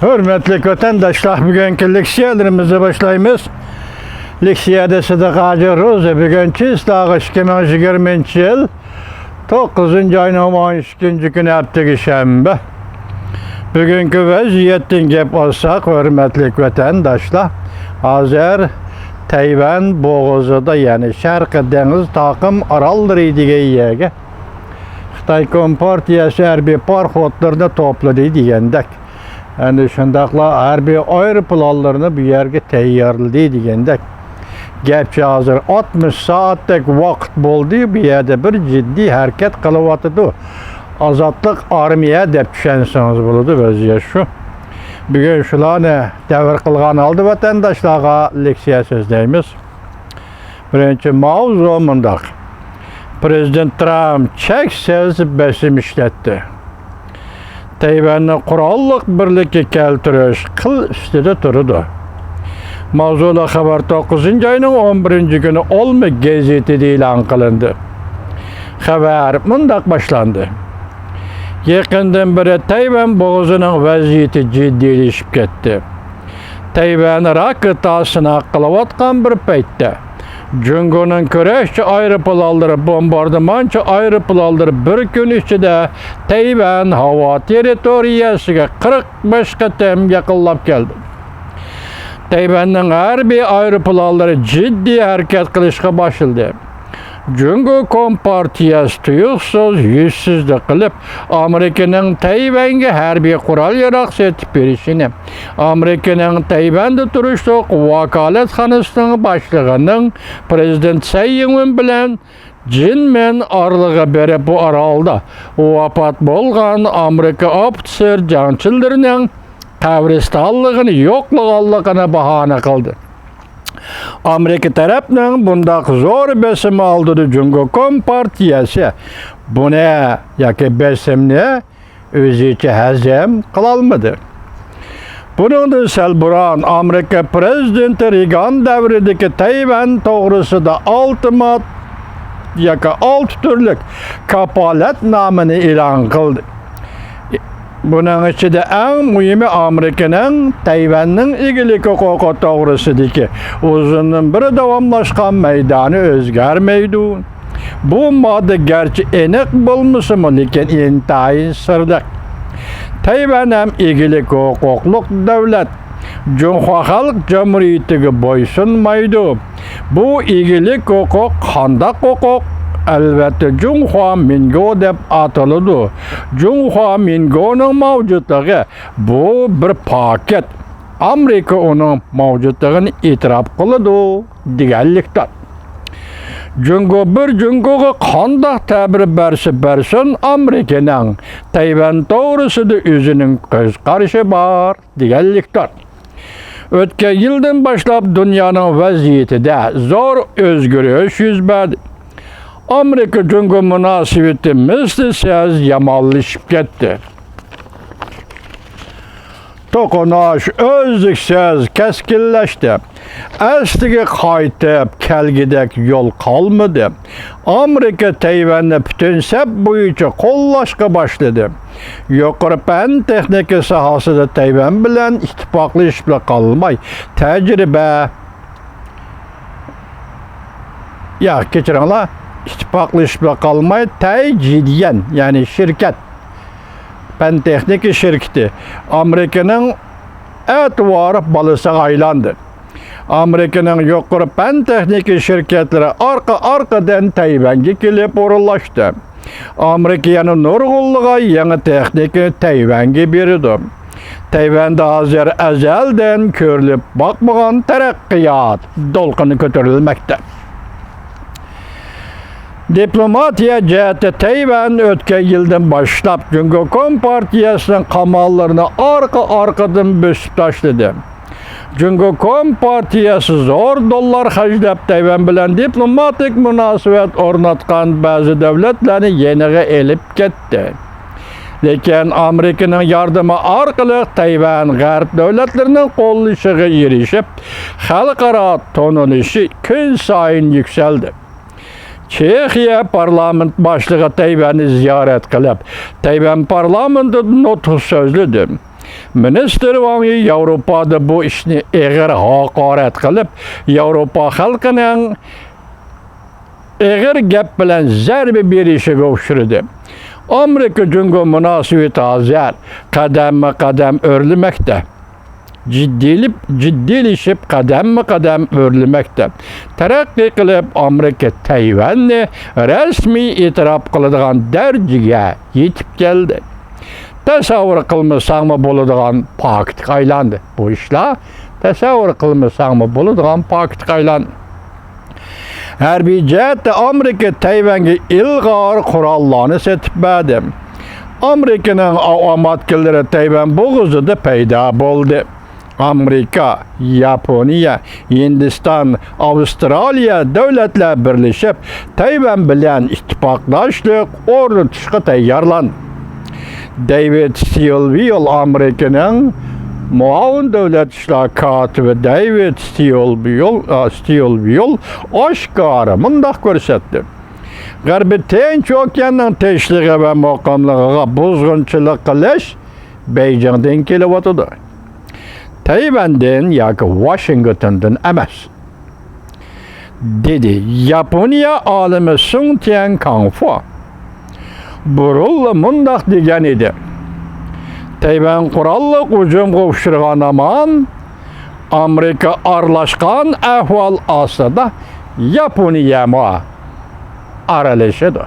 Hürmetli vatandaşlar, bugünkü leksiyalarımızı başlayımız. Leksiyada Sıdıkacı Ruzi bugünkü islağı 2020 yıl 9. ayın 12. günü hafta şembe. Bugünkü vaziyetten gep olsak, hürmetli vatandaşlar, hazır Tayvan boğazıda, yani Şarkı Deniz takım aralları diye Xitay Kompartiyası harbiy parxotlarını topladı diyendek. Yani şundaqla harbiy aeroplanlarını bu yerge tayyorladı diyendek. Gepçi hazır 60 saatlik vaqt boldu, bu yerde bir ciddi hareket kılıvatıdı. Azatlık armiya dep düşensiniz buludu vaziyet şu. Bugün şularını devir kılgan aldı vatandaşlara leksiya sözleyimiz. Birinci mavzu mundaq. Prezident Trump cheksiz besim işletti. Tayvan'ı kurallık birlikte keltiriş kıl üstüde turdu. Mavzula haber 9. ayının 11. günü Olma gazetede ilan kılındı. Haber mundaq başlandı. Yakından beri Tayvan boğazının vaziyeti ciddileşip gitti. Tayvan Irak kıtasına kılavatkan bir paytda Cungo'nun köreşçi aeroplanları, bombardımançı aeroplanları bir gün içinde Tayvan hava teritoriyasıga 45 katem yakınlap geldi. Tayvan'ın harbiy aeroplanları ciddi hareket kılışga başladı. Cungo Kompartiyası tuyuksuz, yüzsüzlük kılıp Amerika'nın Tayvan'a harbiy kural yarak etip verişini, Amerika'nın Tayvan'da turuşluq vakaletxanasının başlığının Prezident Tsai Ing-wen bilen Jinmen arlığı beri bu aralda vafat bolgan Amerika ofitser jançılarının kavristallığını yoklığallığına bahane kıldı. Amerika tarafından bundaq zor besim aldı Cungo Kompartiyası. Buna yaki besimni özüçe hazem kılalmadı. Bunun sel buran Amerika Prezidenti Reagan devrideki Tayvan toğrusu da ultimat yaki 6 türlük kapalet namını ilan kıldı. Bunun içinde en mühimi Amerika'nın Tayvan'ın igilik hukuku doğrusudaki uzunun bir davamlaşkan meydanı özgermeydi. Bu madde gerçi enik bulmuşum, lekin intayin sırlık. Tayvan hem igilik hukukluk devlet, Cunhua Halk Cumhuriyeti'ne boysunmaydı. Bu igilik hukuk kandak hukuk. Elbette Cunhua Mingo dep atılıdı. Cunhua Mingo'nun mevcutluğu bu bir paket. Amerika onun mevcutluğunu itiraf kılıdı digenlikten. Cungo'ga kandak tabir bersin Amerika'nın Tayvan doğrusu da özünün göz karışı var digenlikten. Ötken yıldan başlap dünyanın vaziyeti de zor özgürlüğü yüz verdi. Amerika-Cungo münasebeti mislisiz yamallaşıp gitti. Tokunaş özlüksiz keskinleşti. Eskiga qaytıp kelgidek yol kalmadı. Amerika Tayvan'ı bütünsep boyunca kollaşka başladı. Yukarı pen texnika sahasında Tayvan bilen ittifaqlaşıp kalmay. Tecrübe keçirinler. İttifaqlaşıp kalmay tecrüben, yani şirket, pen texnika şirketi Amerika'nın etibarı balısı aylandı. Amerika'nın yukarı pen texnika şirketleri arkadan Tayvan'a gelip uğurlaştı. Amerika'nın nurgulluğa yeni texnika Tayvan'a berdi. Tayvan'da hazır ezelden körülüp bakmagan terakkiyat dolkunu kötürülmekte. Diplomatiya ciheti Tayvan ötken yıldan başlap Cungo Kompartiyasının kamallarını arkadan bösüp taşladı. Cungo Kompartiyası zor dollar harcayıp Tayvan bilen diplomatik münasebet ornatkan bazı devletlerini yeniğe elip gitti. Lekin Amerika'nın yardımı arkalı Tayvan Garp devletlerinin kollaşığı erişip halkara tonunuşu gün sayın yükseldi. Çexiya parlament başlığı Tayvan'ı ziyaret kılıp, Tayvan parlamenti notu sözlüdü. Minister Wang Yi Yevropada bu işni eğer hakaret kılıp Yevropa halkının eğer gap bilen zerbe berişe kavuşturdu. Amerika Cungo münasebeti azar kadem örülmekte. Ciddilişip kadem örülmekte. Terakki kılıp Amerika Tayvan'ı resmi itiraf kılıdığan dercige yetip geldi. Tasavvur kılmasan mı buluduğun paktik aylandı. Bu işler tasavvur kılmasan mı buluduğun paktik aylandı. Her bir cihette Amerika Tayvan'a ilgar kurallarını setip verdi. Amerika'nın amatkilleri Tayvan boğuzu da peyda oldu. Amerika, Japonya, Hindistan, Avustralya devletler birleşip Tayvan bilen ittifaklaştık ortuşka tayarlandı. David Stilwell Amerika'nın muavin devlet işler katibi David Stilwell aşkarı mındak görsetti. Garbi Tinç Okyan'ın teşliği ve makamlığına bozgunçılık kılış Beijing'den kelivatıdır. Tayvan'dan ya ki Washington'dan emas. Dedi Japonya alimi Sun Tian Kangfu. Burul mındak degen idi. Tayvan kurallık ucum kavuşturgan aman Amerika arlaşkan ahval asada Japonya ma aralışıdır.